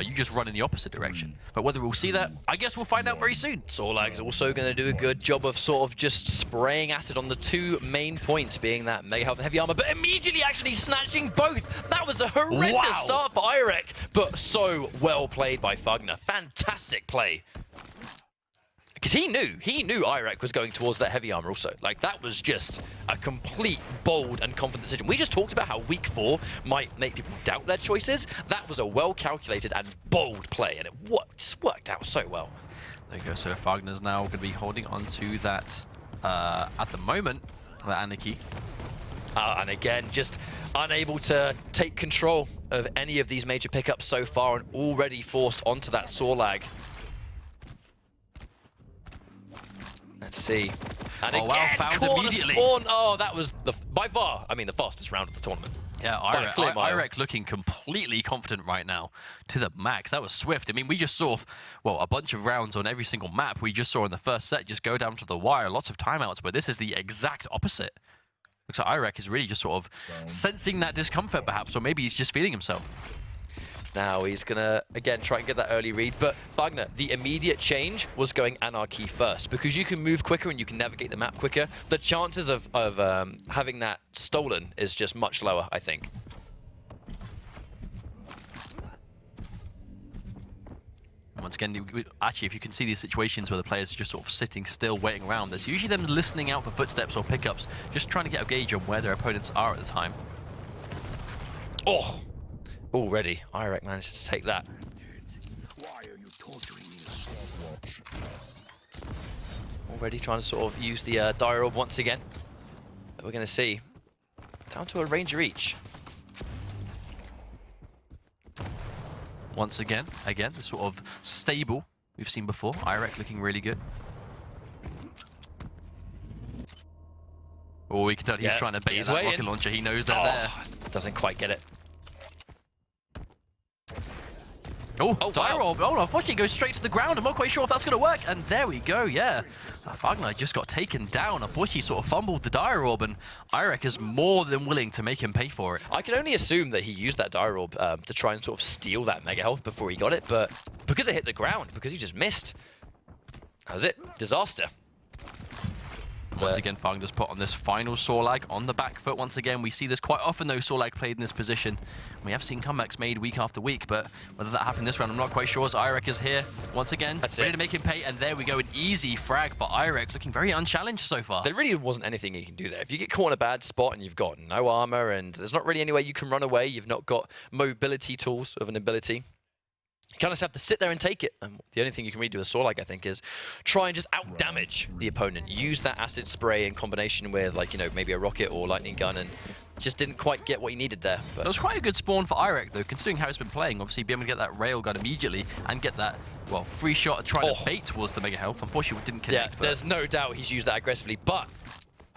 are. You just run in the opposite direction. But whether we'll see that, I guess we'll find out very soon. Sorlag's also going to do a good job of sort of just spraying acid on the two main points, being that Mega Health and Heavy Armor, but immediately actually snatching both. That was a horrendous start for ioRek, but so well played by fagn4h. Fantastic play. Because he knew ioRek was going towards that Heavy Armor also. Like, that was just a complete, bold and confident decision. We just talked about how week 4 might make people doubt their choices. That was a well-calculated and bold play, and it just worked out so well. There you go. So fagn4h's now going to be holding on to that, at the moment, that Anarchy. And again, just unable to take control of any of these major pickups so far, and already forced onto that Sorlag. Let's see. And again, found immediately. Spawn. Oh, that was by far, I mean, the fastest round of the tournament. Yeah, ioRek looking completely confident right now to the max. That was swift. I mean, we just saw, well, a bunch of rounds on every single map we just saw in the first set just go down to the wire. Lots of timeouts, but this is the exact opposite. Looks like ioRek is really just sort of sensing that discomfort, perhaps, or maybe he's just feeling himself. Now he's going to, again, try and get that early read. But fagn4h, the immediate change was going Anarchy first. Because you can move quicker and you can navigate the map quicker, the chances of having that stolen is just much lower, I think. Once again, actually, if you can see these situations where the players are just sort of sitting still, waiting around, there's usually them listening out for footsteps or pickups, just trying to get a gauge on where their opponents are at the time. Oh! Already, ioRek manages to take that. Why are you torturing me? Already trying to sort of use the Dire Orb once again. That we're going to see. Down to a Ranger each. Once again, the sort of stable we've seen before. ioRek looking really good. Oh, we can tell he's trying to bait that rocket launcher. He knows they're there. Doesn't quite get it. Oh, Dire Orb. Oh, unfortunately, goes straight to the ground. I'm not quite sure if that's going to work. And there we go, yeah. fagn4h just got taken down. Unfortunately, sort of fumbled the Dire Orb, and ioRek is more than willing to make him pay for it. I can only assume that he used that Dire Orb to try and sort of steal that Mega Health before he got it, but because it hit the ground, because he just missed, that was it. Disaster. Once again, fagn4h just put on this final Sorlag on the back foot. Once again, we see this quite often, though, Sorlag played in this position. We have seen comebacks made week after week, but whether that happened this round, I'm not quite sure, as ioRek is here once again, ready to make him pay, and there we go, an easy frag for ioRek, looking very unchallenged so far. There really wasn't anything you can do there. If you get caught in a bad spot and you've got no armor and there's not really any way you can run away, you've not got mobility tools of an ability, you kind of just have to sit there and take it. And the only thing you can really do with Sorlag, I think, is try and just out-damage the opponent. Use that acid spray in combination with, like, you know, maybe a rocket or lightning gun, and just didn't quite get what he needed there. But that was quite a good spawn for ioRek, though, considering how it's been playing. Obviously, be able to get that railgun immediately and get that, well, free shot trying to bait towards the Mega Health. Unfortunately, we didn't connect. Yeah, there's no doubt he's used that aggressively, but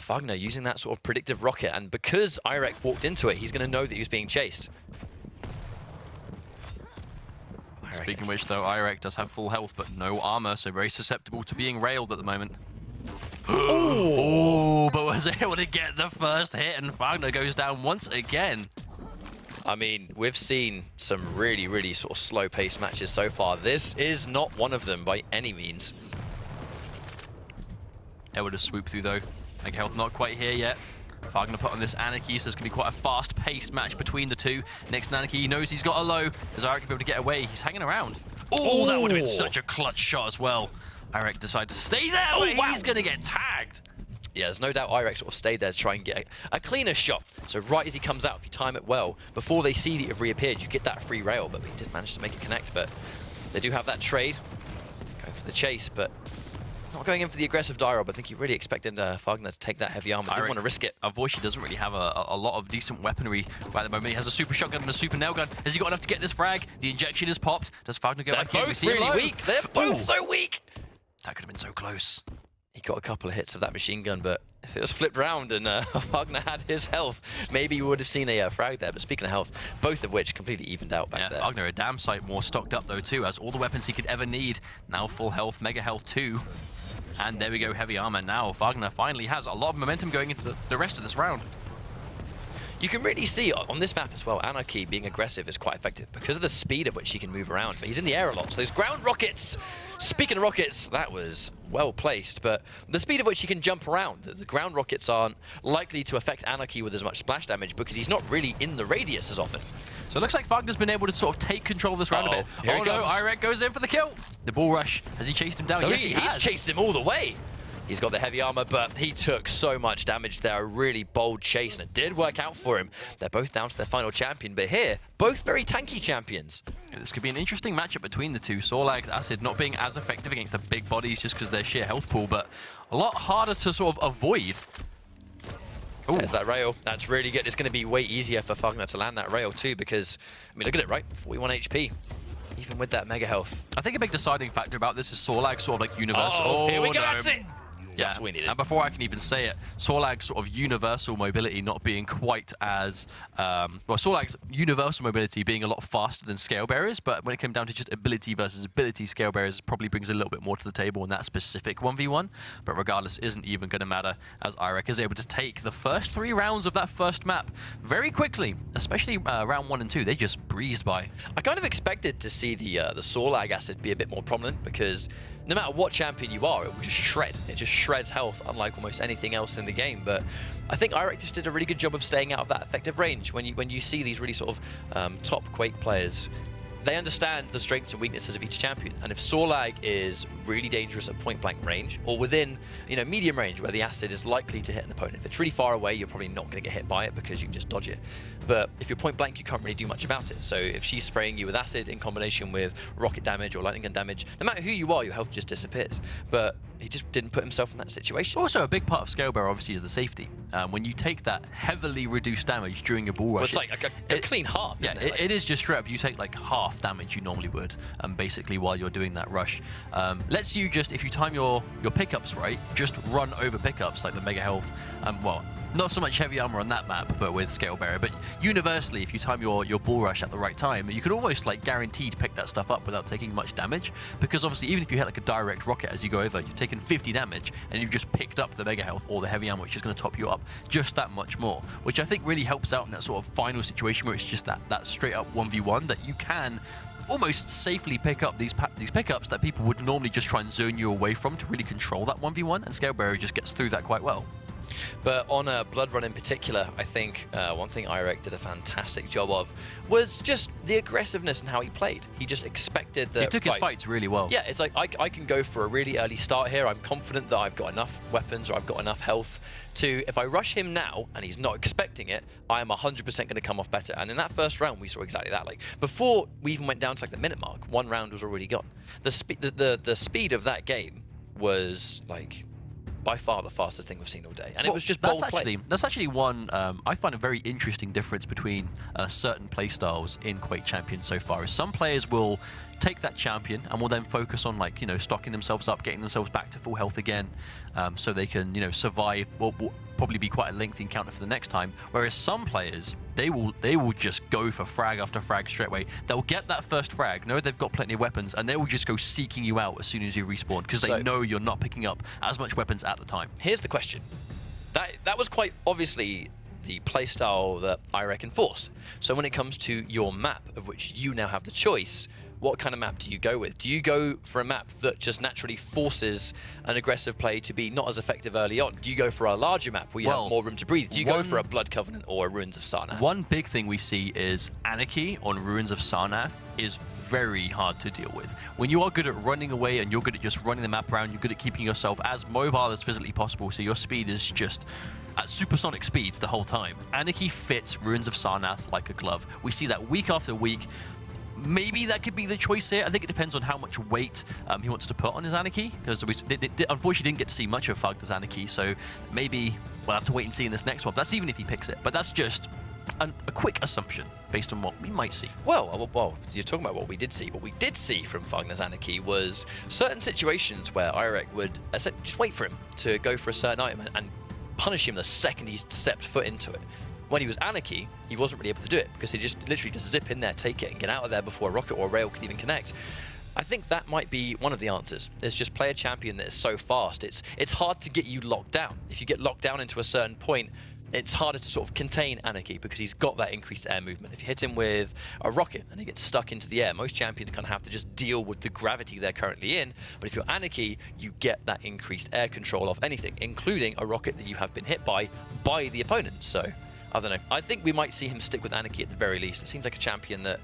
fagn4h using that sort of predictive rocket, and because ioRek walked into it, he's going to know that he was being chased. Speaking of which, though, ioRek does have full health, but no armor, so very susceptible to being railed at the moment. Oh, but was able to get the first hit, and fagn4h goes down once again. I mean, we've seen some really, really sort of slow-paced matches so far. This is not one of them by any means. Able to swoop through, though. Mega Health not quite here yet. fagn4h put on this Anarchy, so it's going to be quite a fast-paced match between the two. Next Anarchy, he knows he's got a low. Is ioRek be able to get away? He's hanging around. Oh, that would have been such a clutch shot as well. ioRek decided to stay there, but he's going to get tagged. Yeah, there's no doubt ioRek sort of stayed there to try and get a cleaner shot. So right as he comes out, if you time it well, before they see that you've reappeared, you get that free rail, but he did manage to make it connect. But they do have that trade. Going for the chase, but not going in for the aggressive Dire Orb. I think he really expected fagn4h to take that heavy armor. Didn't want to risk it. Unfortunately, doesn't really have a lot of decent weaponry right at the moment. He has a super shotgun and a super nail gun. Has he got enough to get this frag? The injection is popped. Does fagn4h go back in? They're both really weak. They're both so weak. That could have been so close. He got a couple of hits of that machine gun, but if it was flipped round and fagn4h had his health, maybe you would have seen a frag there. But speaking of health, both of which completely evened out back there. fagn4h a damn sight more stocked up, though, too, as all the weapons he could ever need. Now full health, Mega Health too. And there we go, heavy armor now. fagn4h finally has a lot of momentum going into the rest of this round. You can really see on this map as well, Anarchy being aggressive is quite effective because of the speed at which he can move around. But he's in the air a lot, so those ground rockets, speaking of rockets, that was well placed, but the speed at which he can jump around, the ground rockets aren't likely to affect Anarchy with as much splash damage because he's not really in the radius as often. So it looks like fagn4h's been able to sort of take control of this round a bit. Here Oh no, ioRek goes in for the kill. The bull rush, has he chased him down? Oh, Yes, he has. He's chased him all the way. He's got the heavy armor, but he took so much damage there. A really bold chase, and it did work out for him. They're both down to their final champion, but here, both very tanky champions. This could be an interesting matchup between the two. Sorlag, Acid not being as effective against the big bodies just because of their sheer health pool, but a lot harder to sort of avoid. Ooh. There's that rail. That's really good. It's going to be way easier for fagn4h to land that rail too because, I mean, look at it, right? 41 HP. Even with that mega health. I think a big deciding factor about this is Sorlag sort of like universal. Oh, here we go, no. that's it! Yeah, That's what we needed. and before I can even say it, Sorlag's sort of universal mobility not being quite as... well, Sorlag's universal mobility being a lot faster than Scale Bearers, but when it came down to just ability versus ability, Scale Bearers probably brings a little bit more to the table in that specific 1v1. But regardless, isn't even going to matter, as ioRek is able to take the first 3 rounds of that first map very quickly, especially round 1 and 2. They just breezed by. I kind of expected to see the Sorlag Acid be a bit more prominent because no matter what champion you are, it will just shred. It just shreds health, unlike almost anything else in the game. But I think ioRek just did a really good job of staying out of that effective range. When you see these really sort of top Quake players, they understand the strengths and weaknesses of each champion. And if Sorlag is really dangerous at point-blank range, or within medium range where the Acid is likely to hit an opponent, if it's really far away, you're probably not going to get hit by it because you can just dodge it. But if you're point-blank, you can't really do much about it. So if she's spraying you with Acid in combination with rocket damage or lightning gun damage, no matter who you are, your health just disappears. But he just didn't put himself in that situation. Also, a big part of Scale Bearer obviously is the safety. When you take that heavily reduced damage during a bull rush, it's like a clean half. Yeah, isn't it? it is just straight up. You take like half damage you normally would, basically while you're doing that rush. Lets you just, if you time your pickups right, just run over pickups like the mega health. Well, not so much heavy armor on that map, but with Scale Bearer. But universally, if you time your bull rush at the right time, you could almost like guarantee to pick that stuff up without taking much damage. Because obviously, even if you hit like a direct rocket as you go over, you're taking 50 damage, and you've just picked up the mega health or the heavy armor, which is going to top you up just that much more. Which I think really helps out in that sort of final situation where it's just that straight up 1v1 that you can almost safely pick up these pickups that people would normally just try and zone you away from to really control that 1v1, and Scale Bearer just gets through that quite well. But on Blood Run in particular, I think one thing ioRek did a fantastic job of was just the aggressiveness and how he played. He just expected that... He took his fights really well. Yeah, it's like, I can go for a really early start here. I'm confident that I've got enough weapons or I've got enough health to, if I rush him now and he's not expecting it, I am 100% going to come off better. And in that first round, we saw exactly that. Like, before we even went down to like the minute mark, 1 round was already gone. The speed of that game was like... by far the fastest thing we've seen all day, and it was just bold play. That's actually one I find a very interesting difference between certain playstyles in Quake Champions so far. Is some players will take that champion and will then focus on like stocking themselves up, getting themselves back to full health again, so they can survive what will probably be quite a lengthy encounter for the next time. Whereas some players, they will just go for frag after frag straight away. They'll get that first frag, know they've got plenty of weapons, and they will just go seeking you out as soon as you respawn because they know you're not picking up as much weapons at the time. Here's the question. That was quite obviously the playstyle that ioRek enforced. So when it comes to your map, of which you now have the choice, what kind of map do you go with? Do you go for a map that just naturally forces an aggressive play to be not as effective early on? Do you go for a larger map where you have more room to breathe? Do you go for a Blood Covenant or a Ruins of Sarnath? One big thing we see is Anarchy on Ruins of Sarnath is very hard to deal with. When you are good at running away and you're good at just running the map around, you're good at keeping yourself as mobile as physically possible, so your speed is just at supersonic speeds the whole time. Anarchy fits Ruins of Sarnath like a glove. We see that week after week. Maybe that could be the choice here. I think it depends on how much weight he wants to put on his Anarchy, because we unfortunately didn't get to see much of fagn4h's Anarchy, so maybe we'll have to wait and see in this next one. That's even if he picks it, but that's just a quick assumption based on what we might see. Well, you're talking about what we did see. What we did see from fagn4h's Anarchy was certain situations where ioRek would just wait for him to go for a certain item and punish him the second he stepped foot into it. When he was Anarchy, he wasn't really able to do it because he just literally just zip in there, take it, and get out of there before a rocket or a rail could even connect. I think that might be one of the answers. Is just play a champion that is so fast. It's hard to get you locked down. If you get locked down into a certain point, it's harder to sort of contain Anarchy because he's got that increased air movement. If you hit him with a rocket and he gets stuck into the air, most champions kind of have to just deal with the gravity they're currently in. But if you're Anarchy, you get that increased air control of anything, including a rocket that you have been hit by the opponent. So, I don't know. I think we might see him stick with Anarchy at the very least. It seems like a champion that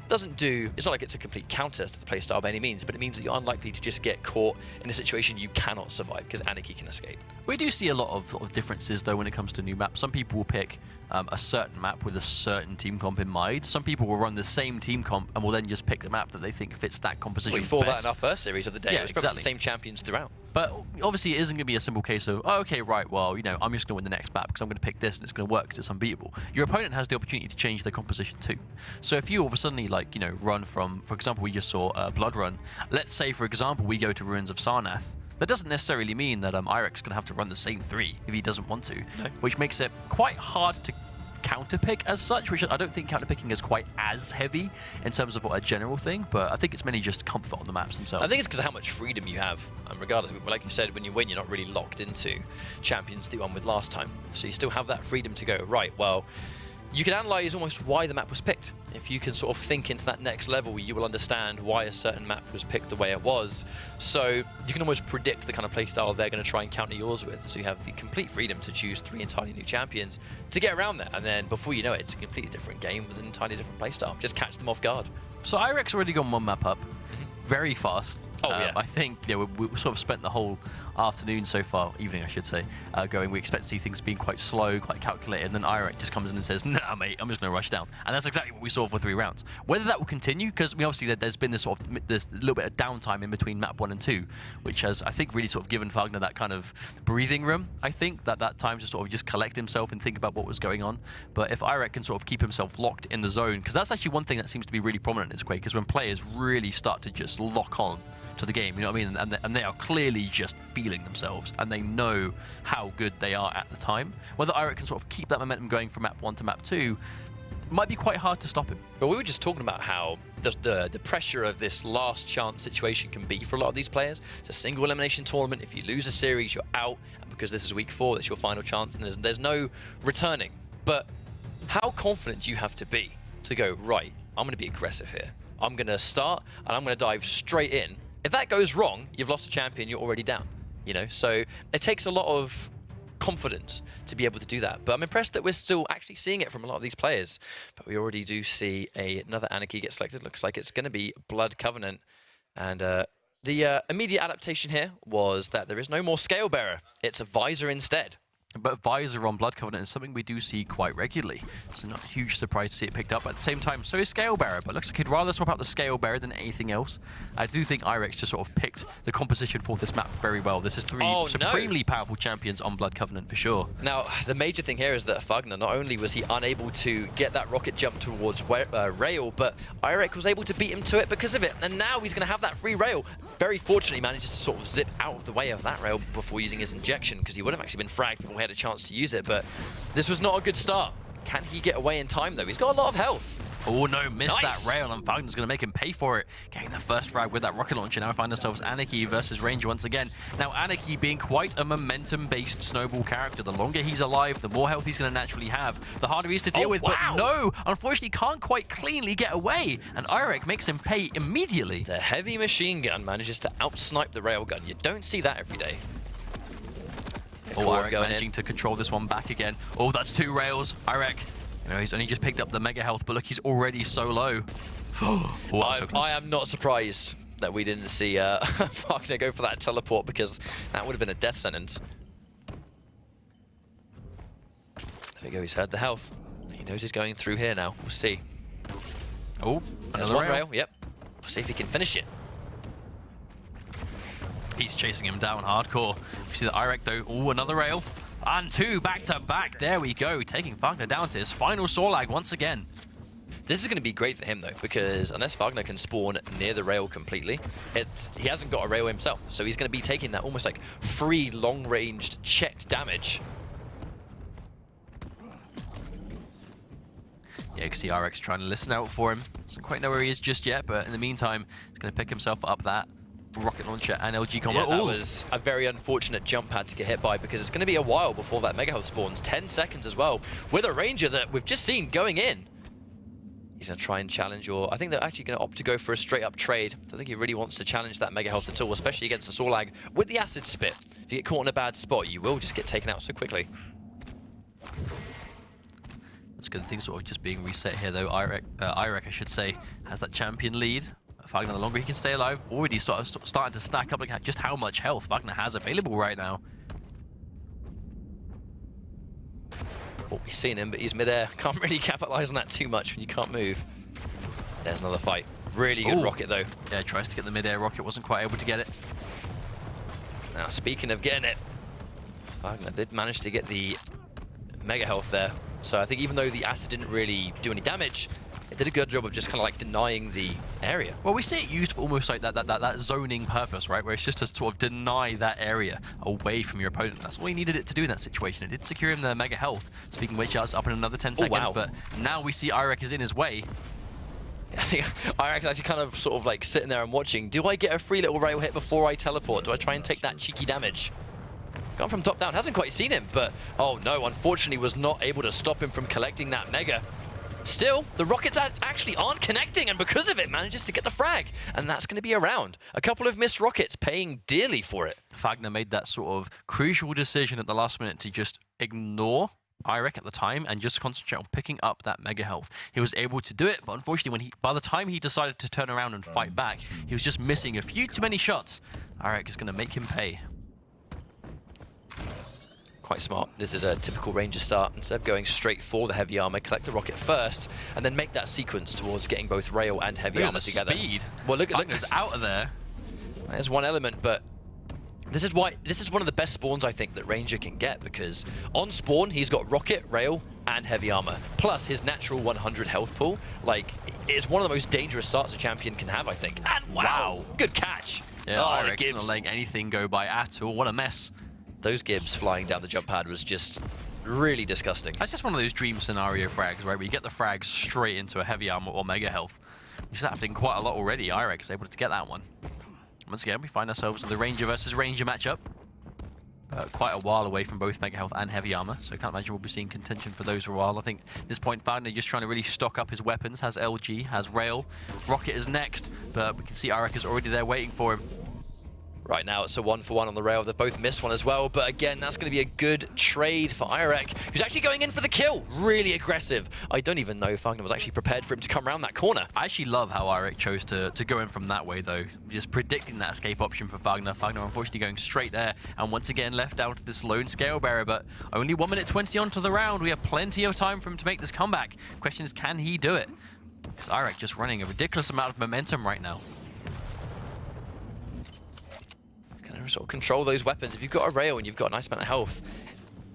doesn't do, it's not like it's a complete counter to the playstyle by any means, but it means that you're unlikely to just get caught in a situation you cannot survive because Anarchy can escape. We do see a lot of differences though when it comes to new maps. Some people will pick a certain map with a certain team comp in mind. Some people will run the same team comp and will then just pick the map that they think fits that composition We saw that best. in our first series of the day. Yeah, it was probably exactly. the same champions throughout. But obviously it isn't going to be a simple case of, oh, okay, right, well, you know, I'm just going to win the next map because I'm going to pick this and it's going to work because it's unbeatable. Your opponent has the opportunity to change their composition too. So if you all of a sudden, like, you know, run from, for example, we just saw Blood Run. Let's say, for example, we go to Ruins of Sarnath. That doesn't necessarily mean that ioRek's going to have to run the same 3 if he doesn't want to, No. which makes it quite hard to counterpick as such, which I don't think counterpicking is quite as heavy in terms of a general thing, but I think it's mainly just comfort on the maps themselves. I think it's because of how much freedom you have. And regardless, like you said, when you win, you're not really locked into champions that you won with last time. So you still have that freedom to go, right, well, you can analyze almost why the map was picked. If you can sort of think into that next level, you will understand why a certain map was picked the way it was. So you can almost predict the kind of playstyle they're going to try and counter yours with. So you have the complete freedom to choose 3 entirely new champions to get around that. And then before you know it, it's a completely different game with an entirely different playstyle. Just catch them off guard. So ioRek's already gone 1 map up. Very fast. Oh, yeah. I think we sort of spent the whole afternoon so far, evening I should say, going, we expect to see things being quite slow, quite calculated, and then ioRek just comes in and says, nah mate, I'm just going to rush down. And that's exactly what we saw for 3 rounds. Whether that will continue, because obviously there's been this sort of, there's a little bit of downtime in between map 1 and 2, which has, I think, really sort of given fagn4h that kind of breathing room, I think, that time to sort of just collect himself and think about what was going on. But if ioRek can sort of keep himself locked in the zone, because that's actually one thing that seems to be really prominent in this Quake, is when players really start to just lock on to the game, you know what I mean? And they are clearly just feeling themselves, and they know how good they are at the time. Whether ioRek can sort of keep that momentum going from map 1 to map 2 might be quite hard to stop him. But we were just talking about how the pressure of this last chance situation can be for a lot of these players. It's a single elimination tournament. If you lose a series, you're out, and because this is week 4, it's your final chance, and there's no returning. But how confident do you have to be to go, right, I'm going to be aggressive here. I'm going to start, and I'm going to dive straight in. If that goes wrong, you've lost a champion, you're already down, you know? So it takes a lot of confidence to be able to do that. But I'm impressed that we're still actually seeing it from a lot of these players. But we already do see another Anarchy get selected. Looks like it's going to be Blood Covenant. And the immediate adaptation here was that there is no more Scale Bearer. It's a Visor instead. But Visor on Blood Covenant is something we do see quite regularly, so not a huge surprise to see it picked up. At the same time, so is Scale Bearer, but looks like he'd rather swap out the Scale Bearer than anything else. I do think ioRek's just sort of picked the composition for this map very well. This is 3 supremely powerful champions on Blood Covenant for sure. Now, the major thing here is that fagn4h, not only was he unable to get that rocket jump towards rail, but ioRek was able to beat him to it because of it. And now he's going to have that free rail. Very fortunately, manages to sort of zip out of the way of that rail before using his injection, because he would have actually been fragged before he had a chance to use it. But this was not a good start. Can he get away in time, though? He's got a lot of health. Oh no, missed Nice. that rail, and fagn4h's going to make him pay for it. Getting the first frag with that rocket launcher. Now we find ourselves Anarchy versus Ranger once again. Now Anarchy being quite a momentum-based snowball character. The longer he's alive, the more health he's going to naturally have. The harder he is to deal with, wow. but no, unfortunately can't quite cleanly get away. And ioRek makes him pay immediately. The heavy machine gun manages to outsnipe the railgun. You don't see that every day. Oh, ioRek managing to control this one back again. Oh, that's 2 rails. ioRek, you know, he's only just picked up the mega health, but look, he's already so low. Oh, so close. I am not surprised that we didn't see fagn4h go for that teleport, because that would have been a death sentence. There we go, he's heard the health. He knows he's going through here now. We'll see. Oh, There's another one rail. rail. Yep. We'll see if he can finish it. He's chasing him down hardcore. We see the ioRek though. Oh, another rail. And 2 back to back. There we go. Taking fagn4h down to his final Sorlag once again. This is going to be great for him, though, because unless fagn4h can spawn near the rail completely, he hasn't got a rail himself. So he's going to be taking that almost like free, long-ranged, checked damage. Yeah, you can see ioRek's trying to listen out for him. Doesn't quite know where he is just yet, but in the meantime, he's going to pick himself up that rocket launcher and LG combo. Yeah, that was a very unfortunate jump pad to get hit by because it's going to be a while before that Mega Health spawns. 10 seconds as well with a Ranger that we've just seen going in. He's going to try and challenge I think they're actually going to opt to go for a straight up trade. I don't think he really wants to challenge that Mega Health at all, especially against the Sorlag with the Acid Spit. If you get caught in a bad spot, you will just get taken out so quickly. It's good thing sort of just being reset here though. ioRek, I should say, has that champion lead. fagn4h, the longer he can stay alive, already starting to stack up like just how much health fagn4h has available right now. Well, we've seen him, but he's midair. Can't really capitalize on that too much when you can't move. There's another fight. Really good rocket though. Yeah, tries to get the midair rocket, wasn't quite able to get it. Now, speaking of getting it, fagn4h did manage to get the Mega Health there. So I think even though the acid didn't really do any damage, it did a good job of just kind of like denying the area. Well, we see it used for almost like that zoning purpose, right? Where it's just to sort of deny that area away from your opponent. That's all he needed it to do in that situation. It did secure him the Mega Health. Speaking of which, that's up in another 10 seconds. Wow. But now we see ioRek is in his way. I think ioRek is actually kind of sort of like sitting there and watching. Do I get a free little rail hit before I teleport? Do I try and take that cheeky damage? Gone from top down, hasn't quite seen him, but oh no, unfortunately was not able to stop him from collecting that Mega. Still, the rockets actually aren't connecting, and because of it, manages to get the frag, and that's going to be around. A couple of missed rockets paying dearly for it. fagn4h made that sort of crucial decision at the last minute to just ignore ioRek at the time and just concentrate on picking up that Mega Health. He was able to do it, but unfortunately, by the time he decided to turn around and fight back, he was just missing a few too many shots. ioRek is going to make him pay. Quite smart. This is a typical Ranger start. Instead of going straight for the heavy armor, collect the rocket first, and then make that sequence towards getting both rail and heavy armor together. Speed. Well, look, he's out of there. There's one element, but this is one of the best spawns I think that Ranger can get, because on spawn he's got rocket, rail, and heavy armor, plus his natural 100 health pool. Like, it's one of the most dangerous starts a champion can have, I think. And wow, good catch. Yeah, ioRek's not letting anything go by at all. What a mess. Those Gibbs flying down the jump pad was just really disgusting. That's just one of those dream scenario frags, right? Where you get the frag straight into a heavy armor or Mega Health. Which is happening quite a lot already. ioRek is able to get that one. Once again, we find ourselves in the Ranger versus Ranger matchup. Quite a while away from both Mega Health and heavy armor, so I can't imagine we'll be seeing contention for those for a while. I think at this point, fagn4h just trying to really stock up his weapons. Has LG, has rail. Rocket is next, but we can see ioRek is already there waiting for him. Right now, it's a 1-for-1 on the rail. They've both missed one as well, but again, that's going to be a good trade for ioRek, who's actually going in for the kill. Really aggressive. I don't even know if fagn4h was actually prepared for him to come around that corner. I actually love how ioRek chose to go in from that way, though. Just predicting that escape option for fagn4h. fagn4h unfortunately going straight there, and once again left down to this lone scale bearer, but only 1 minute 20 onto the round. We have plenty of time for him to make this comeback. Question is, can he do it? Because ioRek just running a ridiculous amount of momentum right now. Sort of control those weapons. If you've got a rail and you've got a nice amount of health,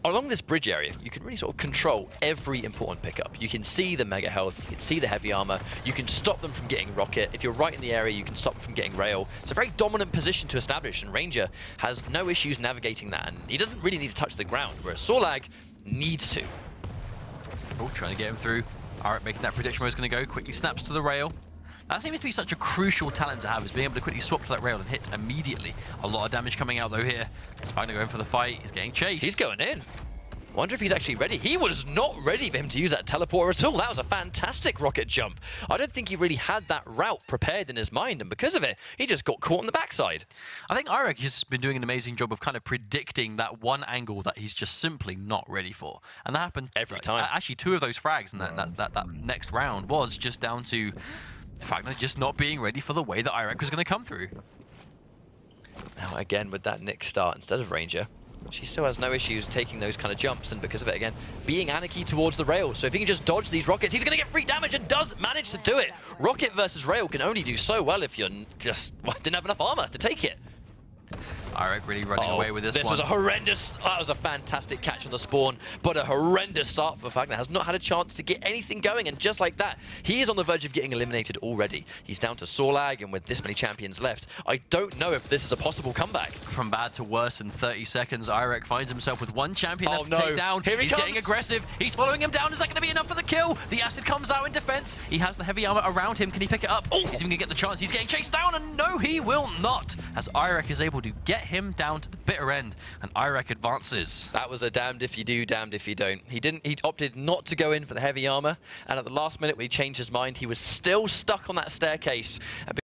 along this bridge area, you can really sort of control every important pickup. You can see the Mega Health, you can see the heavy armor, you can stop them from getting rocket. If you're right in the area, you can stop them from getting rail. It's a very dominant position to establish, and Ranger has no issues navigating that, and he doesn't really need to touch the ground, whereas Sorlag needs to. Oh, trying to get him through. ioRek making that prediction where he's going to go. Quickly snaps to the rail. That seems to be such a crucial talent to have, is being able to quickly swap to that rail and hit immediately. A lot of damage coming out though here. He's finally going for the fight. He's getting chased. He's going in. Wonder if he's actually ready. He was not ready for him to use that teleporter at all. That was a fantastic rocket jump. I don't think he really had that route prepared in his mind, and because of it, he just got caught on the backside. I think ioRek has been doing an amazing job of kind of predicting that one angle that he's just simply not ready for. And that happened every time. Actually, 2 of those frags in that next round was just down to fagn4h just not being ready for the way that ioRek was going to come through. Now again with that Nick start instead of Ranger, she still has no issues taking those kind of jumps, and because of it again, being anarchy towards the rail. So if he can just dodge these rockets, he's going to get free damage, and does manage to do it. Rocket versus rail can only do so well if you're just didn't have enough armor to take it. ioRek really running away with this one. This was a horrendous, that was a fantastic catch on the spawn, but a horrendous start for fagn4h. Has not had a chance to get anything going, and just like that, he is on the verge of getting eliminated already. He's down to Sorlag, and with this many champions left, I don't know if this is a possible comeback. From bad to worse in 30 seconds, ioRek finds himself with one champion left to no. take down. Here he He's comes. getting aggressive. He's following him down. Is that going to be enough for the kill? The acid comes out in defense. He has the heavy armor around him. Can he pick it up? Oh, he's even going to get the chance. He's getting chased down, and no, he will not, as ioRek is able to get him down to the bitter end, and ioRek advances. That was a damned if you do, damned if you don't. He opted not to go in for the heavy armor, and at the last minute when he changed his mind, he was still stuck on that staircase.